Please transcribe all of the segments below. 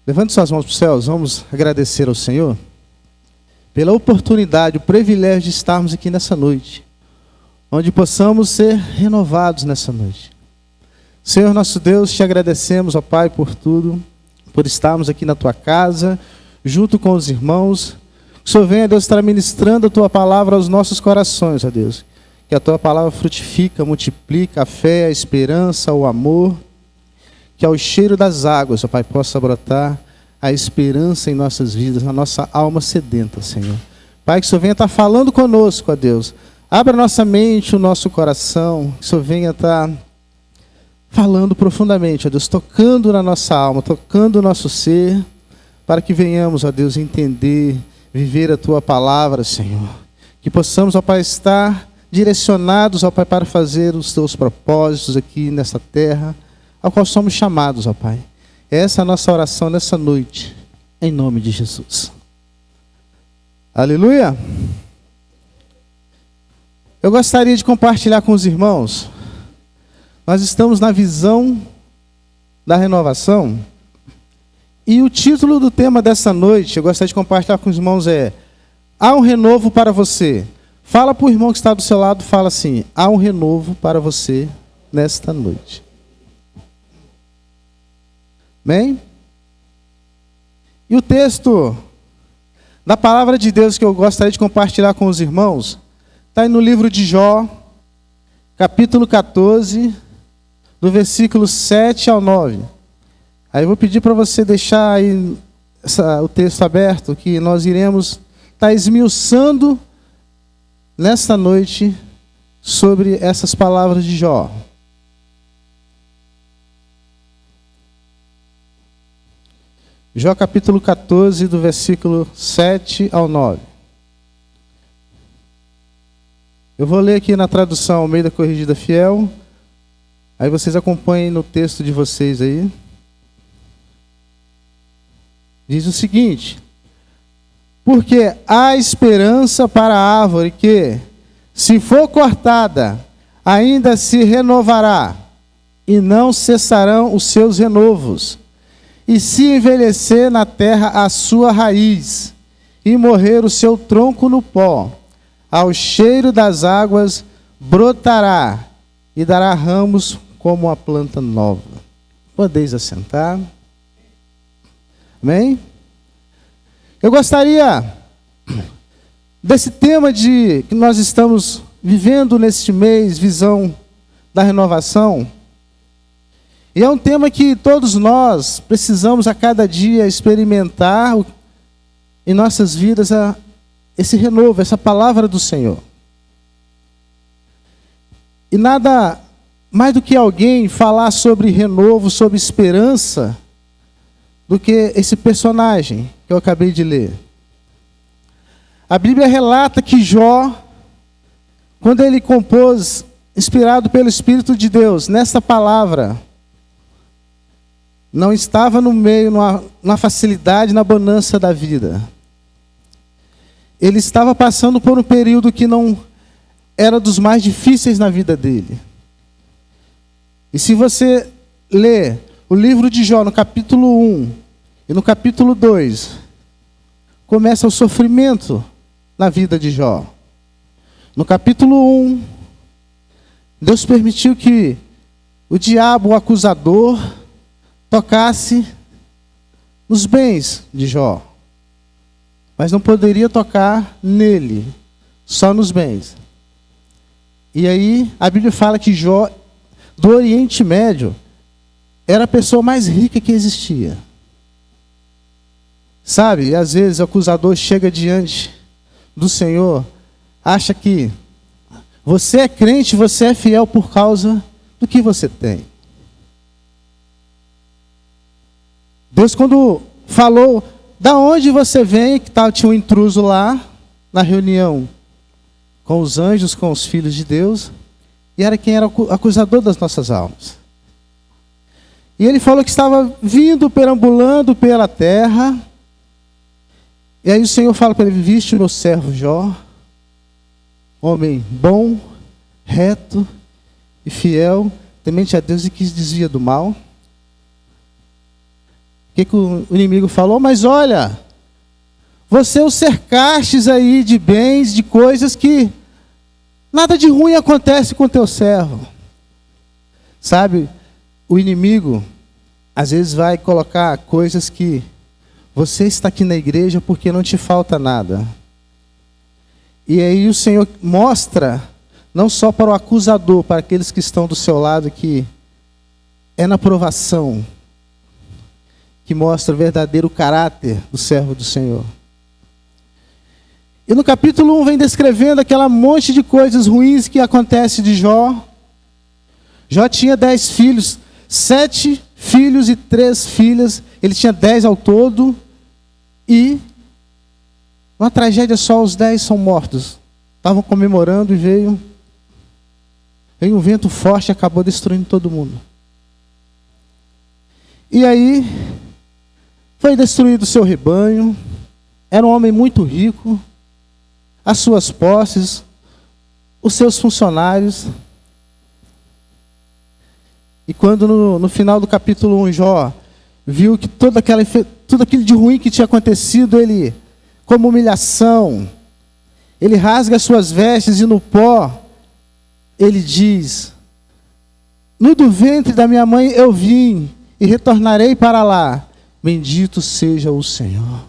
Levante suas mãos para os céus, vamos agradecer ao Senhor pela oportunidade, o privilégio de estarmos aqui nessa noite, onde possamos ser renovados nessa noite. Senhor nosso Deus, te agradecemos, ó Pai, por tudo, por estarmos aqui na tua casa, junto com os irmãos. Que o Senhor venha, Deus, estar ministrando a tua palavra aos nossos corações, ó Deus. Que a tua palavra frutifica, multiplica a fé, a esperança, o amor. Que ao cheiro das águas, ó Pai, possa brotar a esperança em nossas vidas, na nossa alma sedenta, Senhor. Pai, que o Senhor venha estar falando conosco, ó Deus. Abra a nossa mente, o nosso coração. Que o Senhor venha estar falando profundamente, ó Deus, tocando na nossa alma, tocando o nosso ser, para que venhamos, ó Deus, entender, viver a tua palavra, Senhor. Que possamos, ó Pai, estar direcionados, ó Pai, para fazer os teus propósitos aqui nessa terra, ao qual somos chamados, ó Pai. Essa é a nossa oração nessa noite, em nome de Jesus. Aleluia! Eu gostaria de compartilhar com os irmãos. Nós estamos na visão da renovação. E o título do tema dessa noite, eu gostaria de compartilhar com os irmãos é: há um renovo para você. Fala para o irmão que está do seu lado, fala assim: há um renovo para você nesta noite. Amém? E o texto da palavra de Deus que eu gostaria de compartilhar com os irmãos está aí no livro de Jó, capítulo 14, do versículo 7 ao 9. Aí eu vou pedir para você deixar aí o texto aberto, que nós iremos estar esmiuçando nesta noite sobre essas palavras de Jó. Jó capítulo 14, do versículo 7 ao 9. Eu vou ler aqui na tradução Almeida Corrigida Fiel. Aí vocês acompanhem no texto de vocês aí. Diz o seguinte: porque há esperança para a árvore que, se for cortada, ainda se renovará, e não cessarão os seus renovos. E se envelhecer na terra a sua raiz, e morrer o seu tronco no pó, ao cheiro das águas brotará, e dará ramos como a planta nova. Podeis assentar. Amém? Eu gostaria desse tema que nós estamos vivendo neste mês, visão da renovação. E é um tema que todos nós precisamos a cada dia experimentar em nossas vidas esse renovo, essa palavra do Senhor. E nada mais do que alguém falar sobre renovo, sobre esperança, do que esse personagem que eu acabei de ler. A Bíblia relata que Jó, quando ele compôs, inspirado pelo Espírito de Deus, nessa palavra, não estava no meio, na facilidade, na bonança da vida. Ele estava passando por um período que não era dos mais difíceis na vida dele. E se você ler o livro de Jó, no capítulo 1 e no capítulo 2, começa o sofrimento na vida de Jó. No capítulo 1, Deus permitiu que o diabo, o acusador, tocasse nos bens de Jó. Mas não poderia tocar nele, só nos bens. E aí a Bíblia fala que Jó, do Oriente Médio, era a pessoa mais rica que existia. Sabe, às vezes o acusador chega diante do Senhor, acha que você é crente, você é fiel por causa do que você tem. Deus, quando falou, da onde você vem, que tinha um intruso lá, na reunião com os anjos, com os filhos de Deus, e era quem era o acusador das nossas almas. E ele falou que estava vindo, perambulando pela terra, e aí o Senhor fala para ele: viste o meu servo Jó, homem bom, reto e fiel, temente a Deus e que se desvia do mal. que o inimigo falou? Mas olha, você o cercastes aí de bens, de coisas que nada de ruim acontece com teu servo. Sabe, o inimigo às vezes vai colocar coisas que você está aqui na igreja porque não te falta nada. E aí o Senhor mostra, não só para o acusador, para aqueles que estão do seu lado, que é na provação que mostra o verdadeiro caráter do servo do Senhor. E no capítulo 1 vem descrevendo aquela monte de coisas ruins que acontece de Jó. Jó tinha 10 filhos, 7 filhos e 3 filhas. Ele tinha 10 ao todo. E, numa tragédia só, os 10 são mortos. Estavam comemorando e veio um vento forte e acabou destruindo todo mundo. E aí, foi destruído o seu rebanho. Era um homem muito rico. As suas posses, os seus funcionários. E quando no final do capítulo 1, Jó viu que tudo aquilo de ruim que tinha acontecido, ele, como humilhação, ele rasga as suas vestes e no pó, ele diz: no do ventre da minha mãe eu vim e retornarei para lá, bendito seja o Senhor.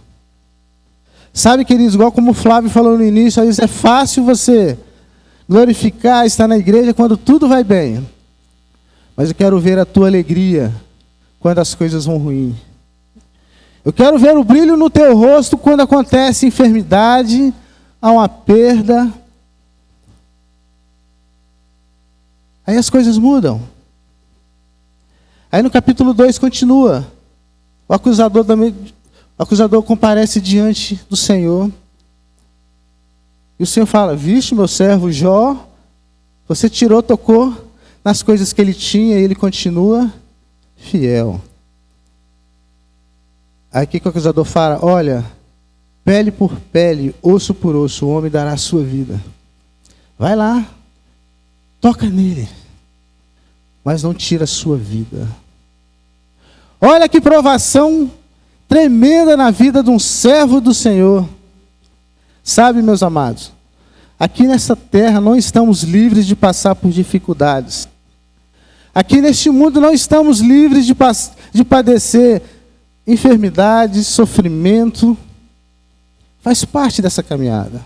Sabe, queridos, igual como o Flávio falou no início, às vezes é fácil você glorificar, estar na igreja quando tudo vai bem. Mas eu quero ver a tua alegria quando as coisas vão ruim. Eu quero ver o brilho no teu rosto quando acontece enfermidade, há uma perda. Aí as coisas mudam. Aí no capítulo 2 continua. O acusador comparece diante do Senhor. E o Senhor fala: viste meu servo Jó, você tirou, tocou nas coisas que ele tinha e ele continua fiel. Aí o que o acusador fala? Olha, pele por pele, osso por osso, o homem dará a sua vida. Vai lá, toca nele, mas não tira a sua vida. Olha que provação tremenda na vida de um servo do Senhor. Sabe, meus amados, aqui nessa terra não estamos livres de passar por dificuldades. Aqui neste mundo não estamos livres de padecer enfermidades, sofrimento. Faz parte dessa caminhada.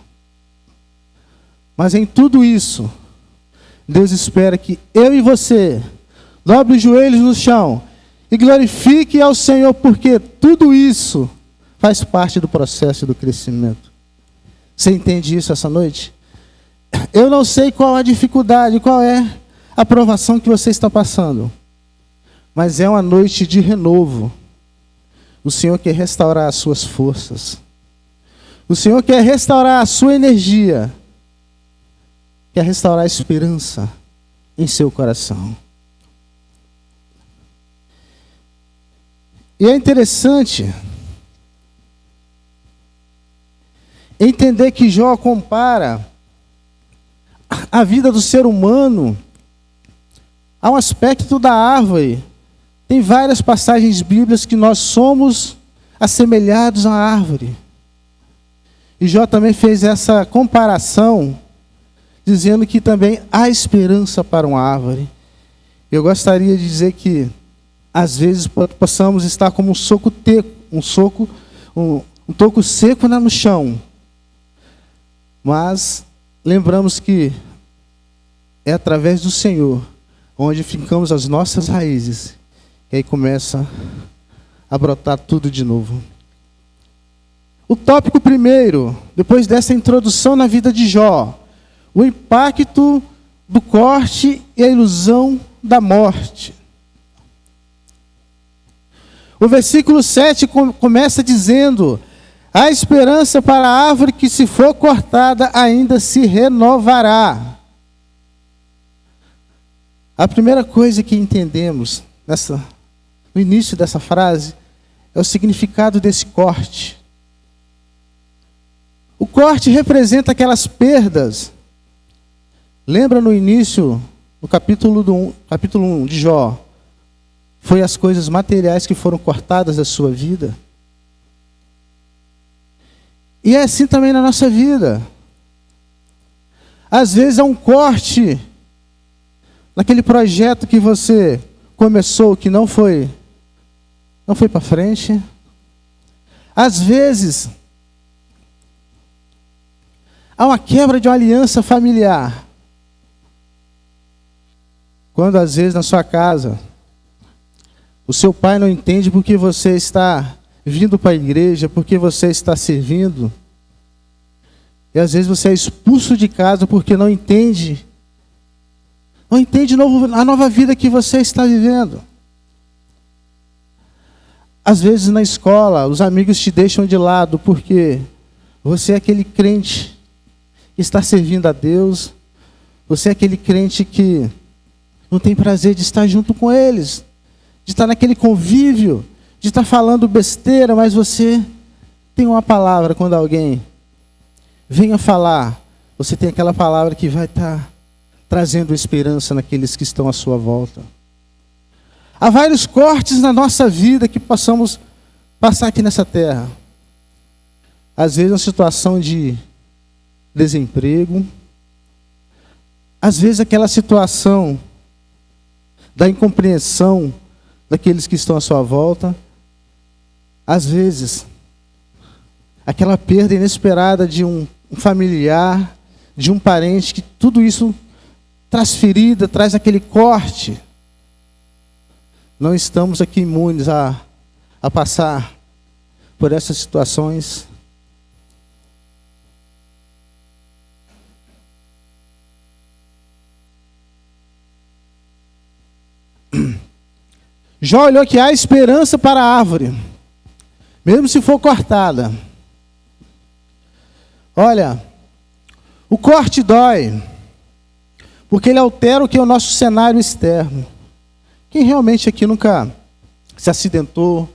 Mas em tudo isso, Deus espera que eu e você dobre os joelhos no chão e glorifique ao Senhor, porque tudo isso faz parte do processo do crescimento. Você entende isso essa noite? Eu não sei qual a dificuldade, qual é a provação que você está passando, mas é uma noite de renovo. O Senhor quer restaurar as suas forças. O Senhor quer restaurar a sua energia. Quer restaurar a esperança em seu coração. E é interessante entender que Jó compara a vida do ser humano a um aspecto da árvore. Tem várias passagens bíblicas que nós somos assemelhados à árvore. E Jó também fez essa comparação, dizendo que também há esperança para uma árvore. Eu gostaria de dizer que às vezes possamos estar como um toco seco no chão. Mas lembramos que é através do Senhor onde fincamos as nossas raízes. E aí começa a brotar tudo de novo. O tópico primeiro, depois dessa introdução na vida de Jó, o impacto do corte e a ilusão da morte. O versículo 7 começa dizendo: a esperança para a árvore que, se for cortada, ainda se renovará. A primeira coisa que entendemos no início dessa frase é o significado desse corte. O corte representa aquelas perdas. Lembra no início, no capítulo 1 de Jó, Foi as coisas materiais que foram cortadas da sua vida? E é assim também na nossa vida. Às vezes é um corte naquele projeto que você começou, que não foi para frente. Às vezes há uma quebra de uma aliança familiar. Quando às vezes na sua casa o seu pai não entende porque você está vindo para a igreja, porque você está servindo. E às vezes você é expulso de casa porque não entende a nova vida que você está vivendo. Às vezes na escola, os amigos te deixam de lado porque você é aquele crente que está servindo a Deus. Você é aquele crente que não tem prazer de estar junto com eles, de estar naquele convívio, de estar falando besteira, mas você tem uma palavra quando alguém venha falar, você tem aquela palavra que vai estar trazendo esperança naqueles que estão à sua volta. Há vários cortes na nossa vida que possamos passar aqui nessa terra. Às vezes uma situação de desemprego, às vezes aquela situação da incompreensão daqueles que estão à sua volta, às vezes aquela perda inesperada de um familiar, de um parente, que tudo isso traz ferida, traz aquele corte. Não estamos aqui imunes a passar por essas situações. Jó olhou que há esperança para a árvore, mesmo se for cortada. Olha, o corte dói, porque ele altera o que é o nosso cenário externo. Quem realmente aqui nunca se acidentou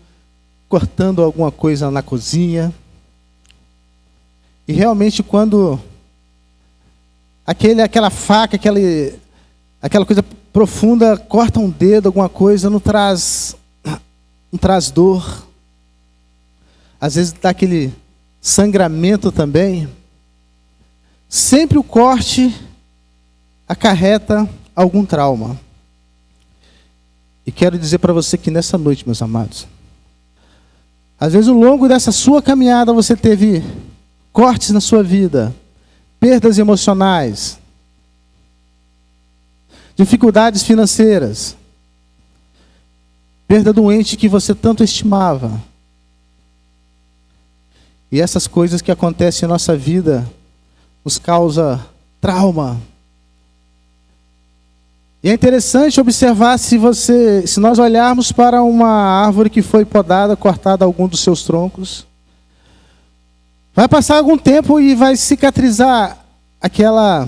cortando alguma coisa na cozinha? E realmente quando aquela faca, aquela coisa profunda corta um dedo, alguma coisa, não traz dor. Às vezes dá aquele sangramento também. Sempre o corte acarreta algum trauma. E quero dizer para você que nessa noite, meus amados, às vezes ao longo dessa sua caminhada você teve cortes na sua vida, perdas emocionais, dificuldades financeiras, perda do ente que você tanto estimava. E essas coisas que acontecem em nossa vida nos causa trauma. E é interessante observar se nós olharmos para uma árvore que foi podada, cortada algum dos seus troncos, vai passar algum tempo e vai cicatrizar aquela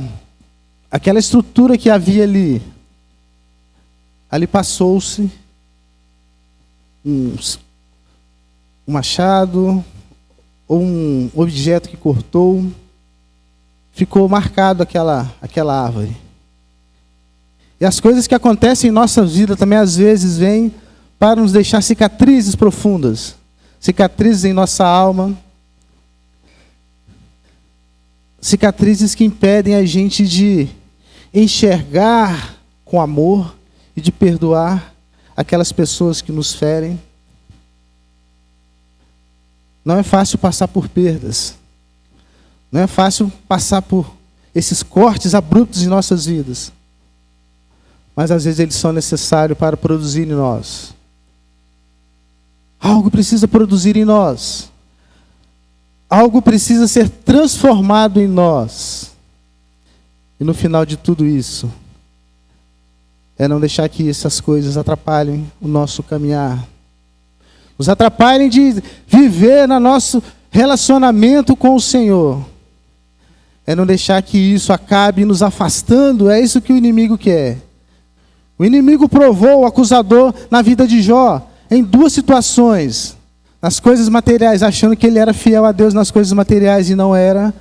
estrutura que havia ali. Ali passou-se um machado ou um objeto que cortou, ficou marcado aquela árvore. E as coisas que acontecem em nossa vida também às vezes vêm para nos deixar cicatrizes profundas, cicatrizes em nossa alma, cicatrizes que impedem a gente de enxergar com amor e de perdoar aquelas pessoas que nos ferem. Não é fácil passar por perdas. Não é fácil passar por esses cortes abruptos em nossas vidas. Mas às vezes eles são necessários para produzir em nós. Algo precisa produzir em nós. Algo precisa ser transformado em nós. E no final de tudo isso, é não deixar que essas coisas atrapalhem o nosso caminhar. Nos atrapalhem de viver no nosso relacionamento com o Senhor. É não deixar que isso acabe nos afastando. É isso que o inimigo quer. O inimigo provou o acusador na vida de Jó em duas situações. Nas coisas materiais, achando que ele era fiel a Deus nas coisas materiais e não era.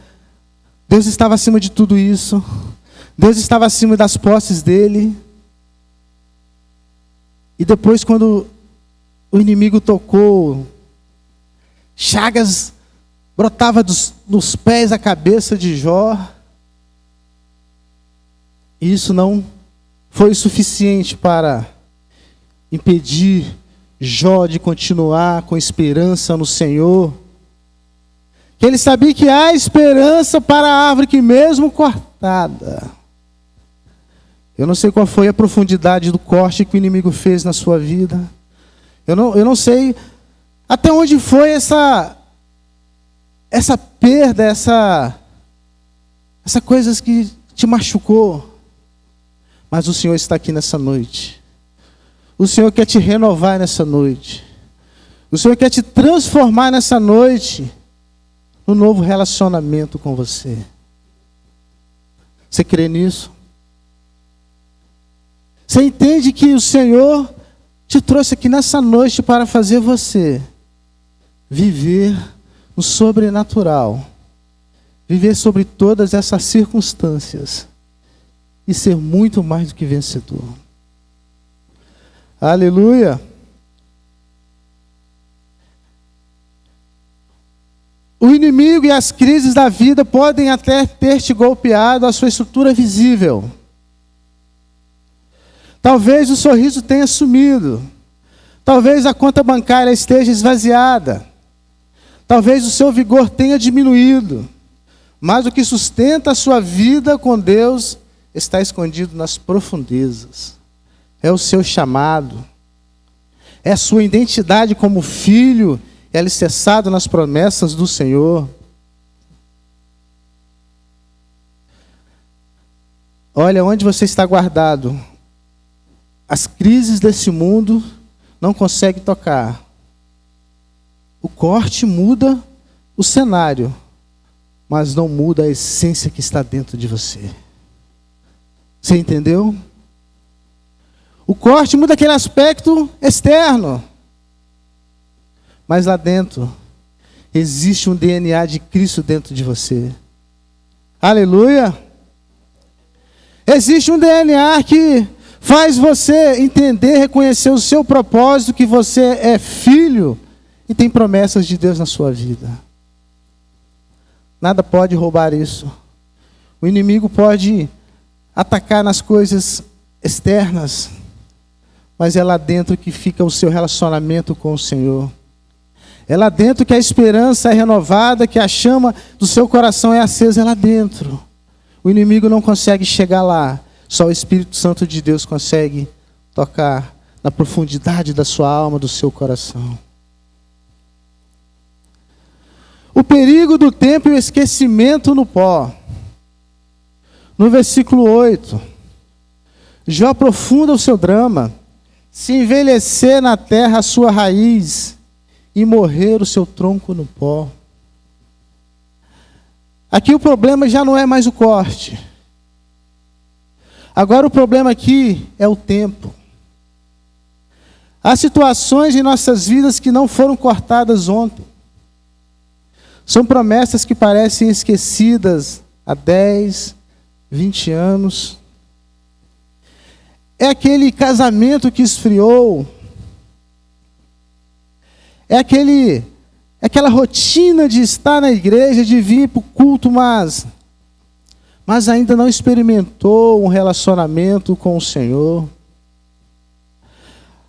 Deus estava acima de tudo isso. Deus estava acima das posses dele. E depois, quando o inimigo tocou, chagas brotava dos pés à cabeça de Jó. E isso não foi suficiente para impedir Jó de continuar com esperança no Senhor. Que ele sabia que há esperança para a árvore que mesmo cortada. Eu não sei qual foi a profundidade do corte que o inimigo fez na sua vida. Eu não sei até onde foi essa perda, essa coisa que te machucou. Mas o Senhor está aqui nessa noite. O Senhor quer te renovar nessa noite. O Senhor quer te transformar nessa noite num novo relacionamento com você. Você crê nisso? Você entende que o Senhor te trouxe aqui nessa noite para fazer você viver no sobrenatural, viver sobre todas essas circunstâncias e ser muito mais do que vencedor. Aleluia! O inimigo e as crises da vida podem até ter te golpeado a sua estrutura visível. Talvez o sorriso tenha sumido. Talvez a conta bancária esteja esvaziada. Talvez o seu vigor tenha diminuído. Mas o que sustenta a sua vida com Deus está escondido nas profundezas. É o seu chamado. É a sua identidade como filho, é alicerçado nas promessas do Senhor. Olha onde você está guardado. As crises desse mundo não conseguem tocar. O corte muda o cenário, mas não muda a essência que está dentro de você. Você entendeu? O corte muda aquele aspecto externo, mas lá dentro existe um DNA de Cristo dentro de você. Aleluia! Existe um DNA que faz você entender, reconhecer o seu propósito, que você é filho e tem promessas de Deus na sua vida. Nada pode roubar isso. O inimigo pode atacar nas coisas externas, mas é lá dentro que fica o seu relacionamento com o Senhor. É lá dentro que a esperança é renovada, que a chama do seu coração é acesa, é lá dentro. O inimigo não consegue chegar lá. Só o Espírito Santo de Deus consegue tocar na profundidade da sua alma, do seu coração. O perigo do tempo e o esquecimento no pó. No versículo 8, Jó aprofunda o seu drama. Se envelhecer na terra a sua raiz e morrer o seu tronco no pó. Aqui o problema já não é mais o corte. Agora o problema aqui é o tempo. Há situações em nossas vidas que não foram cortadas ontem. São promessas que parecem esquecidas há 10, 20 anos. É aquele casamento que esfriou. É aquela rotina de estar na igreja, de vir para o culto, mas ainda não experimentou um relacionamento com o Senhor.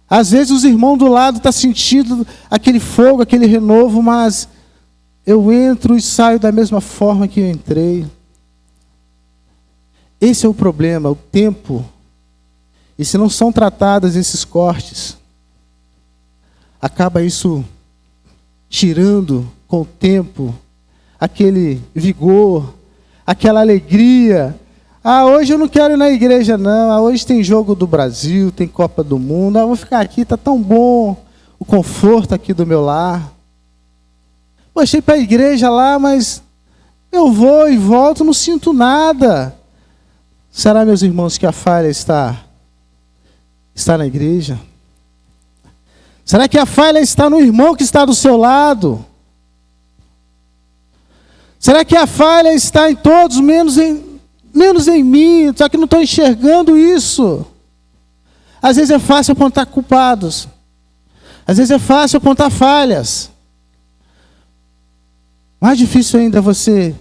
Às vezes os irmãos do lado estão sentindo aquele fogo, aquele renovo, mas eu entro e saio da mesma forma que eu entrei. Esse é o problema, o tempo. E se não são tratados esses cortes, acaba isso tirando com o tempo aquele vigor, aquela alegria. Hoje eu não quero ir na igreja não, hoje tem jogo do Brasil, tem Copa do Mundo, eu vou ficar aqui, está tão bom o conforto aqui do meu lar. Poxa, ir para a igreja lá, mas eu vou e volto, não sinto nada. Será, meus irmãos, que a falha está na igreja? Será que a falha está no irmão que está do seu lado? Será que a falha está em todos, menos em mim? Só que não estou enxergando isso. Às vezes é fácil apontar culpados. Às vezes é fácil apontar falhas. Mais difícil ainda é você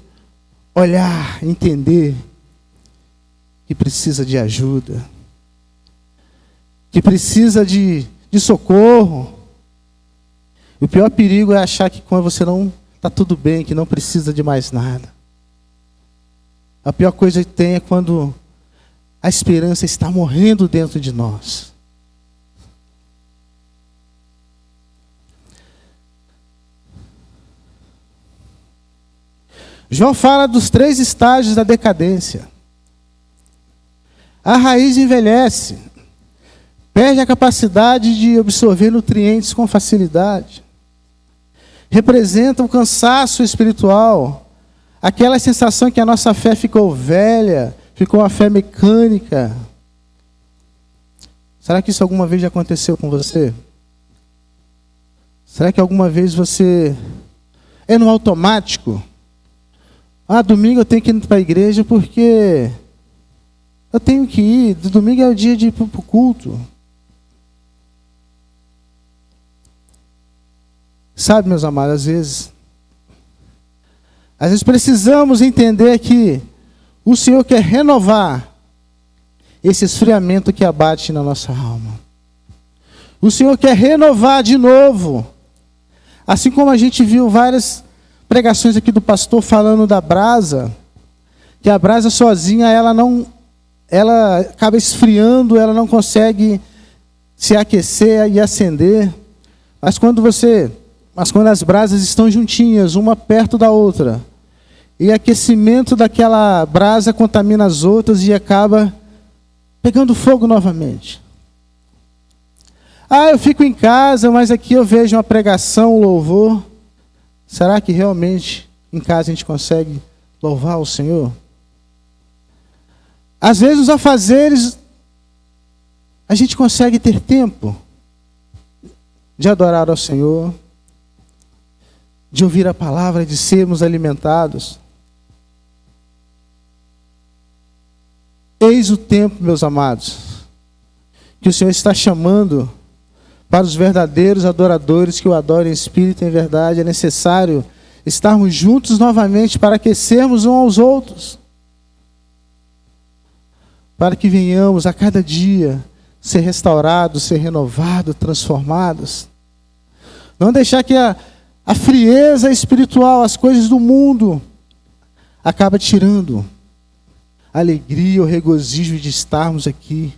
olhar, entender que precisa de ajuda, que precisa de socorro. E o pior perigo é achar que quando você não está tudo bem, que não precisa de mais nada. A pior coisa que tem é quando a esperança está morrendo dentro de nós. João fala dos 3 estágios da decadência. A raiz envelhece, perde a capacidade de absorver nutrientes com facilidade. Representa um cansaço espiritual, aquela sensação que a nossa fé ficou velha, ficou uma fé mecânica. Será que isso alguma vez já aconteceu com você? Será que alguma vez você é no automático? Domingo eu tenho que ir para a igreja porque eu tenho que ir. Domingo é o dia de ir para o culto. Sabe, meus amados, às vezes precisamos entender que o Senhor quer renovar esse esfriamento que abate na nossa alma. O Senhor quer renovar de novo. Assim como a gente viu várias pregações aqui do pastor falando da brasa, que a brasa sozinha ela acaba esfriando, ela não consegue se aquecer e acender. Mas quando as brasas estão juntinhas, uma perto da outra, e o aquecimento daquela brasa contamina as outras e acaba pegando fogo novamente. Eu fico em casa, mas aqui eu vejo uma pregação, um louvor. Será que realmente em casa a gente consegue louvar o Senhor? Às vezes os afazeres, a gente consegue ter tempo de adorar ao Senhor, de ouvir a palavra, de sermos alimentados. Eis o tempo, meus amados, que o Senhor está chamando para os verdadeiros adoradores que o adorem em espírito e em verdade. É necessário estarmos juntos novamente para aquecermos uns aos outros, para que venhamos a cada dia ser restaurados, ser renovados, transformados. Não deixar que a frieza espiritual, as coisas do mundo, acaba tirando a alegria, o regozijo de estarmos aqui,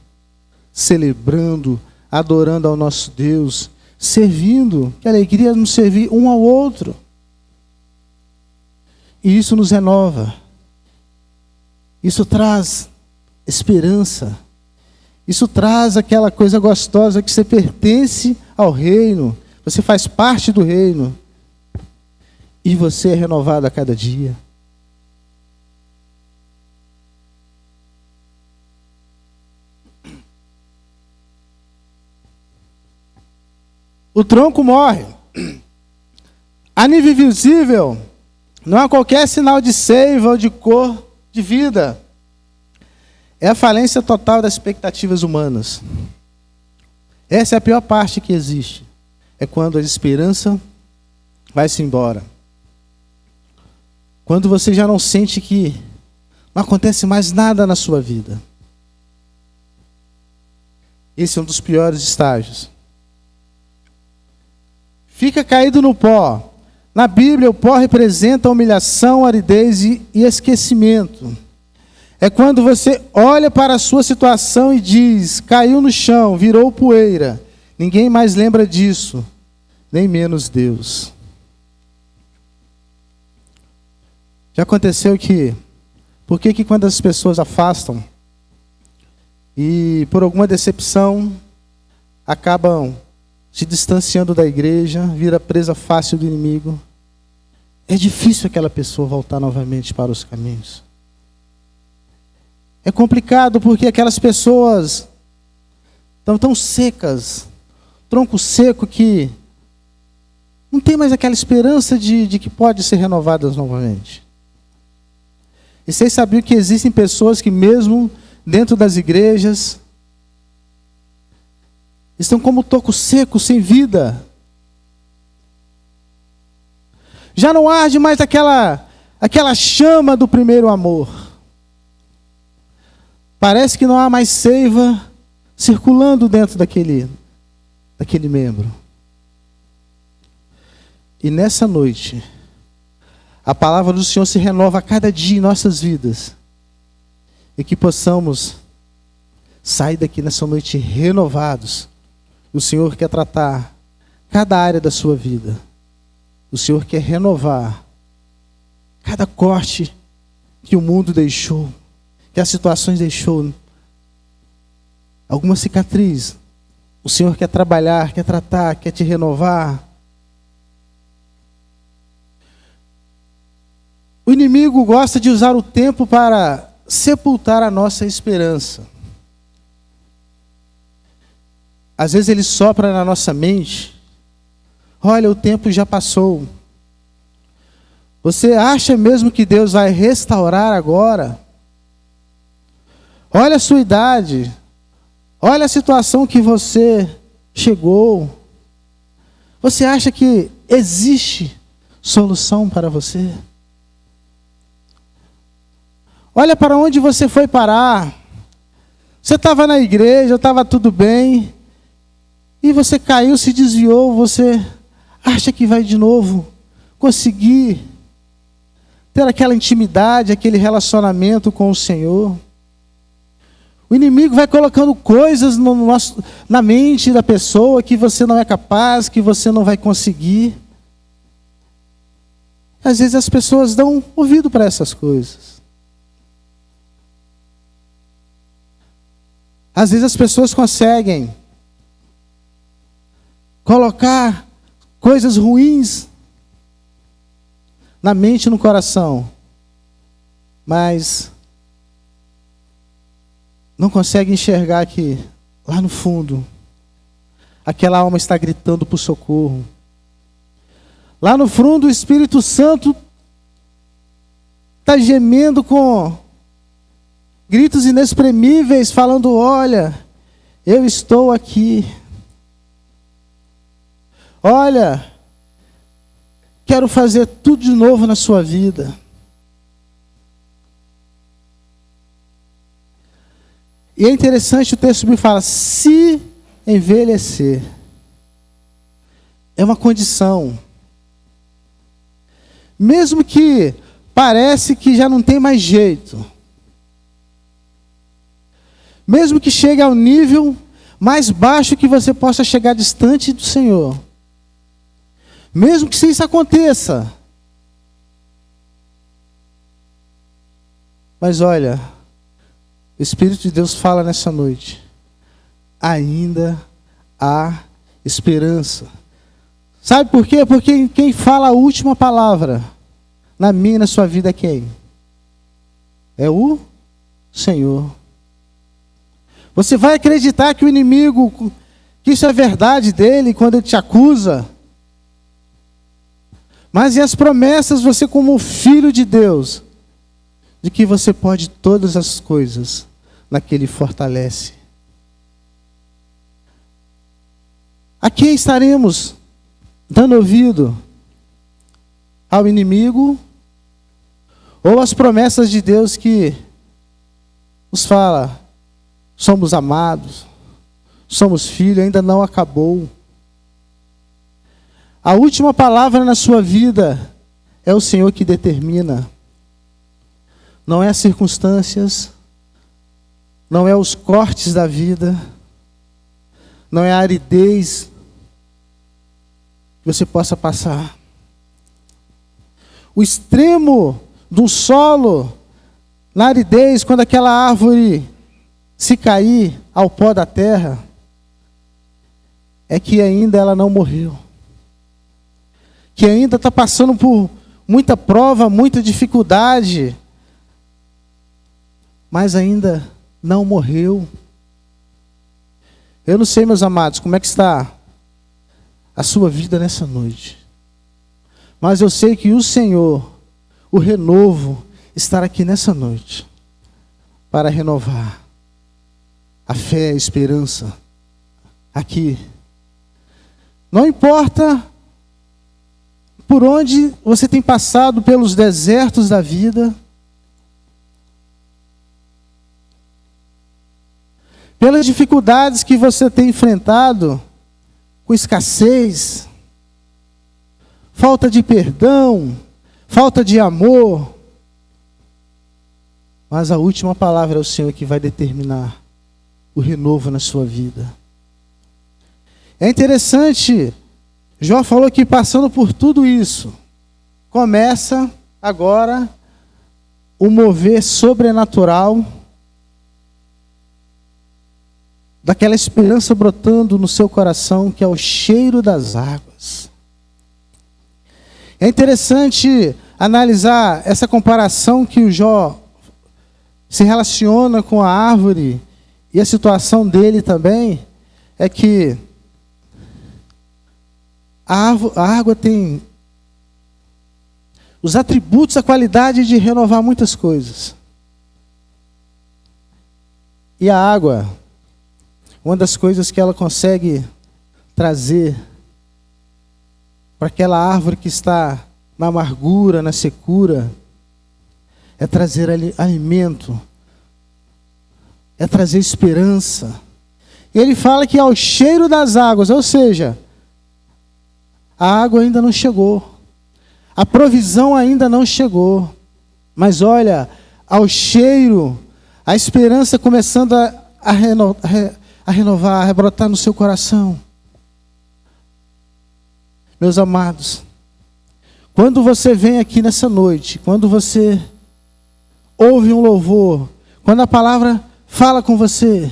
celebrando, adorando ao nosso Deus, servindo. Que alegria nos servir um ao outro. E isso nos renova. Isso traz esperança. Isso traz aquela coisa gostosa que você pertence ao reino. Você faz parte do reino. E você é renovado a cada dia. O tronco morre. A nível visível, não há qualquer sinal de seiva ou de cor de vida. É a falência total das expectativas humanas. Essa é a pior parte que existe. É quando a esperança vai-se embora. Quando você já não sente que não acontece mais nada na sua vida. Esse é um dos piores estágios. Fica caído no pó. Na Bíblia, o pó representa humilhação, aridez e esquecimento. É quando você olha para a sua situação e diz: caiu no chão, virou poeira. Ninguém mais lembra disso, nem menos Deus. Já aconteceu que, por que quando as pessoas afastam e por alguma decepção acabam se distanciando da igreja, vira presa fácil do inimigo, é difícil aquela pessoa voltar novamente para os caminhos. É complicado porque aquelas pessoas estão tão secas, tronco seco, que não tem mais aquela esperança de que pode ser renovadas novamente. E vocês sabiam que existem pessoas que mesmo dentro das igrejas estão como toco seco, sem vida. Já não arde mais aquela chama do primeiro amor. Parece que não há mais seiva circulando dentro daquele membro. E nessa noite, a palavra do Senhor se renova a cada dia em nossas vidas. E que possamos sair daqui nessa noite renovados. O Senhor quer tratar cada área da sua vida. O Senhor quer renovar cada corte que o mundo deixou, que as situações deixou. Alguma cicatriz. O Senhor quer trabalhar, quer tratar, quer te renovar. O inimigo gosta de usar o tempo para sepultar a nossa esperança. Às vezes ele sopra na nossa mente: olha, o tempo já passou. Você acha mesmo que Deus vai restaurar agora? Olha a sua idade. Olha a situação que você chegou. Você acha que existe solução para você? Olha para onde você foi parar. Você estava na igreja, estava tudo bem, e você caiu, se desviou. Você acha que vai de novo conseguir ter aquela intimidade, aquele relacionamento com o Senhor? O inimigo vai colocando coisas na mente da pessoa que você não é capaz, que você não vai conseguir. Às vezes as pessoas dão ouvido para essas coisas. Às vezes as pessoas conseguem colocar coisas ruins na mente e no coração, mas não conseguem enxergar que lá no fundo aquela alma está gritando por socorro. Lá no fundo o Espírito Santo está gemendo com gritos inexprimíveis, falando: olha, eu estou aqui. Olha, quero fazer tudo de novo na sua vida. E é interessante, o texto me fala: se envelhecer. É uma condição. Mesmo que parece que já não tem mais jeito. Mesmo que chegue ao nível mais baixo que você possa chegar distante do Senhor. Mesmo que isso aconteça. Mas olha, o Espírito de Deus fala nessa noite: ainda há esperança. Sabe por quê? Porque quem fala a última palavra na minha e na sua vida é quem? É o Senhor. Você vai acreditar que o inimigo, que isso é verdade dele quando ele te acusa? Mas e as promessas, você como filho de Deus, de que você pode todas as coisas naquele que fortalece? A quem estaremos dando ouvido? Ao inimigo? Ou às promessas de Deus que nos fala: somos amados, somos filhos, ainda não acabou. A última palavra na sua vida é o Senhor que determina. Não é as circunstâncias, não é os cortes da vida, não é a aridez que você possa passar. O extremo do solo, na aridez, quando aquela árvore se cair ao pó da terra, é que ainda ela não morreu. Que ainda está passando por muita prova, muita dificuldade, mas ainda não morreu. Eu não sei, meus amados, como é que está a sua vida nessa noite. Mas eu sei que o Senhor, o renovo, estará aqui nessa noite para renovar a fé, a esperança, aqui. Não importa por onde você tem passado, pelos desertos da vida, pelas dificuldades que você tem enfrentado, com escassez, falta de perdão, falta de amor. Mas a última palavra é o Senhor que vai determinar o renovo na sua vida. É interessante, Jó falou que passando por tudo isso, começa agora o mover sobrenatural daquela esperança brotando no seu coração, que é o cheiro das águas. É interessante analisar essa comparação que o Jó se relaciona com a árvore, e a situação dele também é que a água tem os atributos, a qualidade de renovar muitas coisas. E a água, uma das coisas que ela consegue trazer para aquela árvore que está na amargura, na secura, é trazer alimento, é trazer esperança. E ele fala que ao cheiro das águas, ou seja, a água ainda não chegou, a provisão ainda não chegou, mas olha, ao cheiro, a esperança começando a renovar, a rebrotar no seu coração. Meus amados, quando você vem aqui nessa noite, quando você ouve um louvor, quando a palavra fala com você,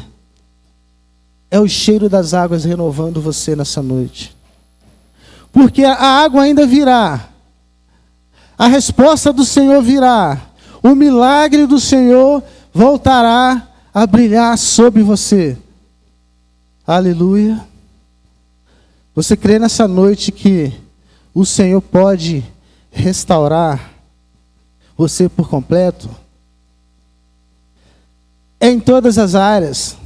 é o cheiro das águas renovando você nessa noite. Porque a água ainda virá, a resposta do Senhor virá, o milagre do Senhor voltará a brilhar sobre você. Aleluia. Você crê nessa noite que o Senhor pode restaurar você por completo? É em todas as áreas.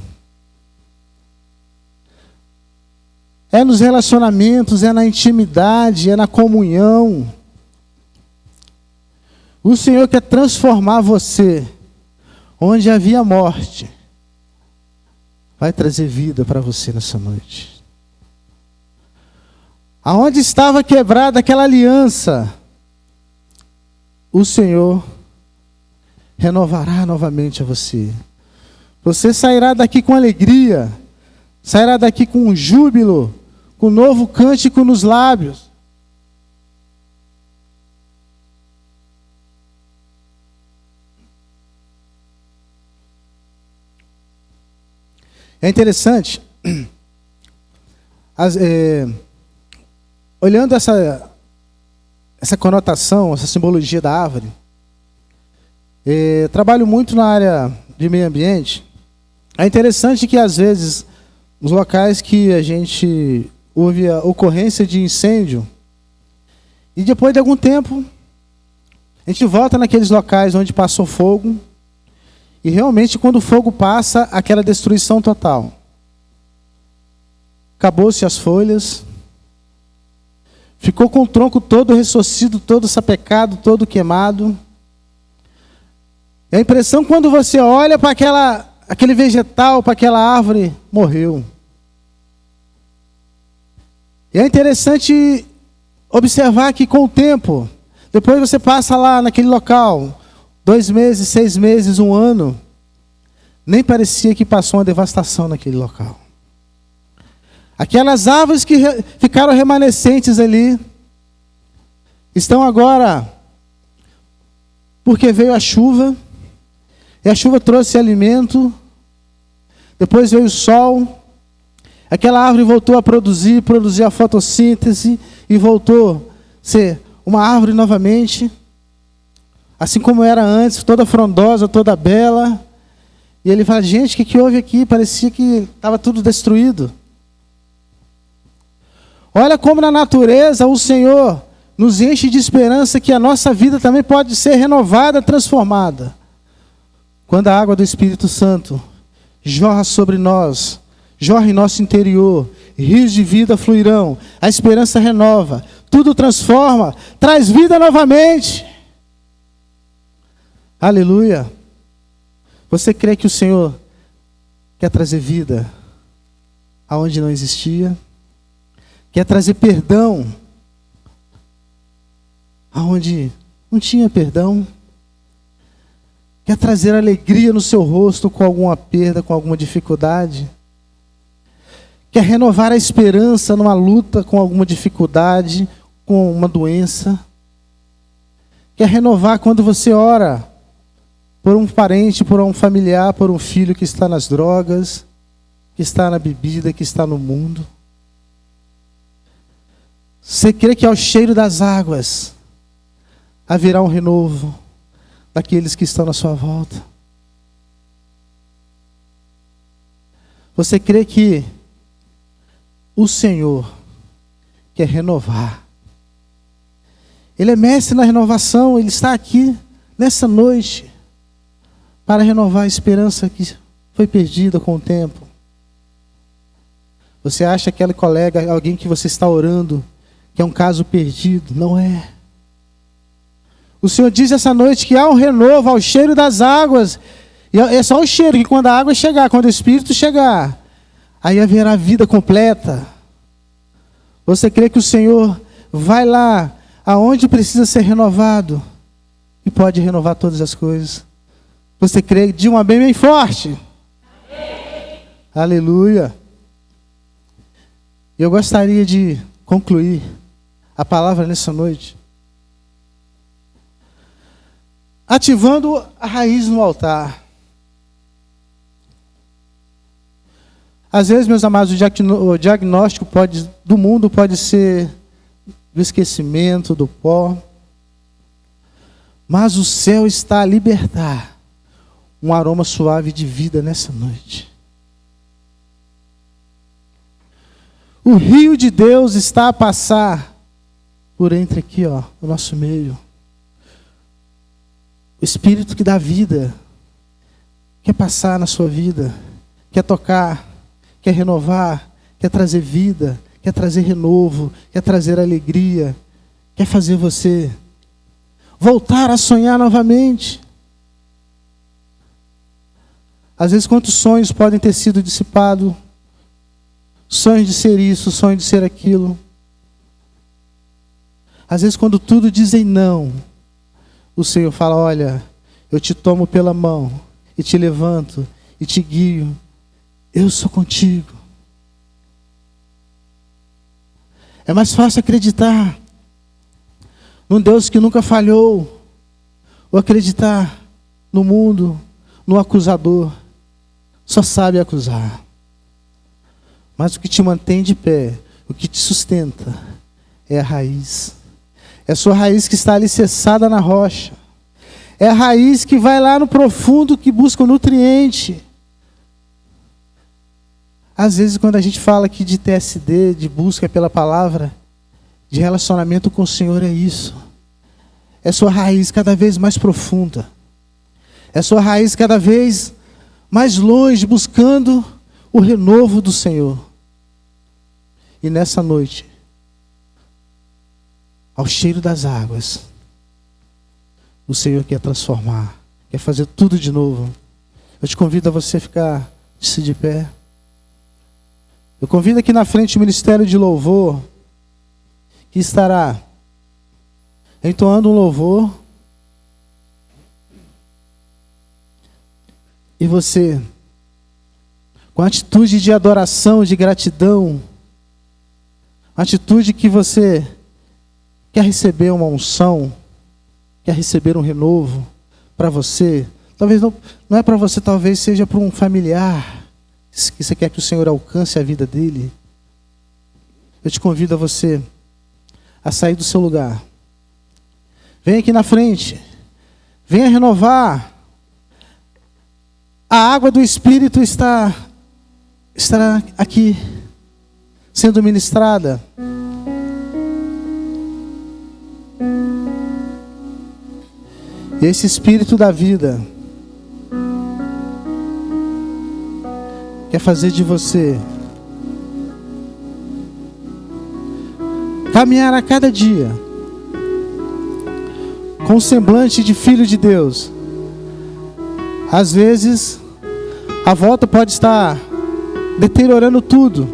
É nos relacionamentos, é na intimidade, é na comunhão. O Senhor quer transformar você. Onde havia morte, vai trazer vida para você nessa noite. Aonde estava quebrada aquela aliança, o Senhor renovará novamente a você. Você sairá daqui com alegria, sairá daqui com um júbilo, com um novo cântico nos lábios. É interessante, olhando essa conotação, essa simbologia da árvore, trabalho muito na área de meio ambiente. É interessante que às vezes, nos locais que a gente houve a ocorrência de incêndio, e depois de algum tempo, a gente volta naqueles locais onde passou fogo, e realmente quando o fogo passa, aquela destruição total. Acabou-se as folhas, ficou com o tronco todo ressocido, todo sapecado, todo queimado. E a impressão quando você olha para aquele vegetal, para aquela árvore, morreu. E é interessante observar que com o tempo, depois você passa lá naquele local, 2 meses, 6 meses, 1 ano, nem parecia que passou uma devastação naquele local. Aquelas árvores que ficaram remanescentes ali, estão agora, porque veio a chuva, e a chuva trouxe alimento, depois veio o sol, aquela árvore voltou a produzir a fotossíntese, e voltou a ser uma árvore novamente, assim como era antes, toda frondosa, toda bela. E ele fala, gente, o que houve aqui? Parecia que estava tudo destruído. Olha como na natureza o Senhor nos enche de esperança que a nossa vida também pode ser renovada, transformada. Quando a água do Espírito Santo jorra sobre nós, jorre em nosso interior, rios de vida fluirão, a esperança renova, tudo transforma, traz vida novamente. Aleluia. Você crê que o Senhor quer trazer vida aonde não existia? Quer trazer perdão aonde não tinha perdão? Quer trazer alegria no seu rosto com alguma perda, com alguma dificuldade? Quer renovar a esperança numa luta com alguma dificuldade, com uma doença? Quer renovar quando você ora por um parente, por um familiar, por um filho que está nas drogas, que está na bebida, que está no mundo? Você crê que ao cheiro das águas haverá um renovo daqueles que estão na sua volta? Você crê que o Senhor quer renovar? Ele é mestre na renovação, Ele está aqui nessa noite para renovar a esperança que foi perdida com o tempo. Você acha que aquele colega, alguém que você está orando, que é um caso perdido? Não é. O Senhor diz essa noite que há um renovo ao cheiro das águas. E é só o cheiro, que quando a água chegar, quando o Espírito chegar, aí haverá vida completa. Você crê que o Senhor vai lá aonde precisa ser renovado e pode renovar todas as coisas? Você crê? Diga um amém bem forte. Amém. Aleluia. Eu gostaria de concluir a palavra nessa noite ativando a raiz no altar. Às vezes, meus amados, o diagnóstico do mundo pode ser do esquecimento, do pó. Mas o céu está a libertar um aroma suave de vida nessa noite. O rio de Deus está a passar por entre aqui, ó, no nosso meio. O Espírito que dá vida quer passar na sua vida, quer tocar, quer renovar, quer trazer vida, quer trazer renovo, quer trazer alegria, quer fazer você voltar a sonhar novamente. Às vezes, quantos sonhos podem ter sido dissipados? Sonhos de ser isso, sonho de ser aquilo. Às vezes, quando tudo dizem não, o Senhor fala: olha, eu te tomo pela mão e te levanto e te guio. Eu sou contigo. É mais fácil acreditar num Deus que nunca falhou, ou acreditar no mundo, no acusador. Só sabe acusar. Mas o que te mantém de pé, o que te sustenta, é a raiz. É a sua raiz que está alicerçada na rocha. É a raiz que vai lá no profundo, que busca o nutriente. Às vezes, quando a gente fala aqui de TSD, de busca pela palavra, de relacionamento com o Senhor, é isso. É sua raiz cada vez mais profunda. É sua raiz cada vez mais longe, buscando o renovo do Senhor. E nessa noite, ao cheiro das águas, o Senhor quer transformar, quer fazer tudo de novo. Eu te convido a você ficar de pé. Eu convido aqui na frente o Ministério de Louvor, que estará entoando um louvor. E você, com atitude de adoração, de gratidão, atitude que você quer receber uma unção, quer receber um renovo para você. Talvez não é para você, talvez seja para um familiar que você quer que o Senhor alcance a vida dele. Eu te convido a você a sair do seu lugar. Vem aqui na frente. Venha renovar. A água do Espírito estará aqui, sendo ministrada. Esse Espírito da vida, quer fazer de você caminhar a cada dia com o semblante de filho de Deus. Às vezes, a volta pode estar deteriorando tudo,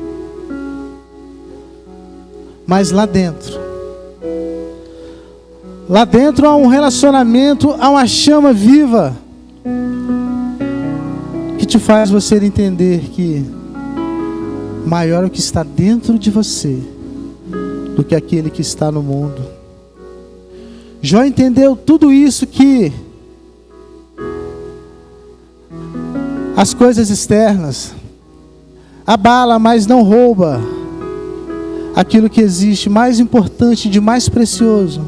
mas lá dentro há um relacionamento, há uma chama viva que te faz você entender que maior é o que está dentro de você do que aquele que está no mundo. Jó entendeu tudo isso, que as coisas externas abala, mas não rouba aquilo que existe mais importante, de mais precioso,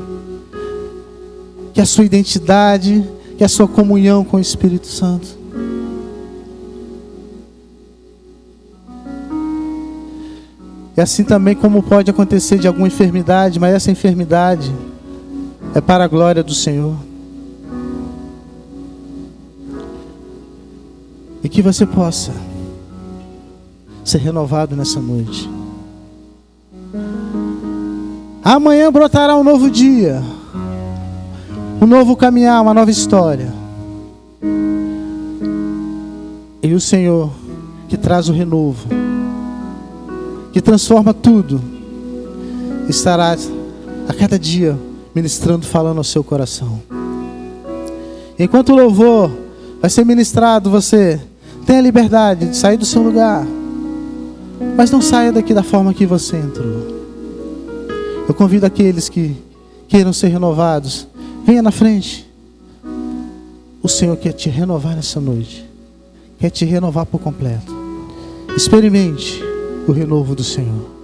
que é a sua identidade, que é a sua comunhão com o Espírito Santo. E assim também como pode acontecer de alguma enfermidade, mas essa enfermidade é para a glória do Senhor. E que você possa ser renovado nessa noite. Amanhã brotará um novo dia, um novo caminhar, uma nova história. E o Senhor, que traz o renovo, que transforma tudo, estará a cada dia ministrando, falando ao seu coração. Enquanto o louvor vai ser ministrado, você tem a liberdade de sair do seu lugar, mas não saia daqui da forma que você entrou. Eu convido aqueles que queiram ser renovados, venha na frente. O Senhor quer te renovar nessa noite, quer te renovar por completo. Experimente o renovo do Senhor.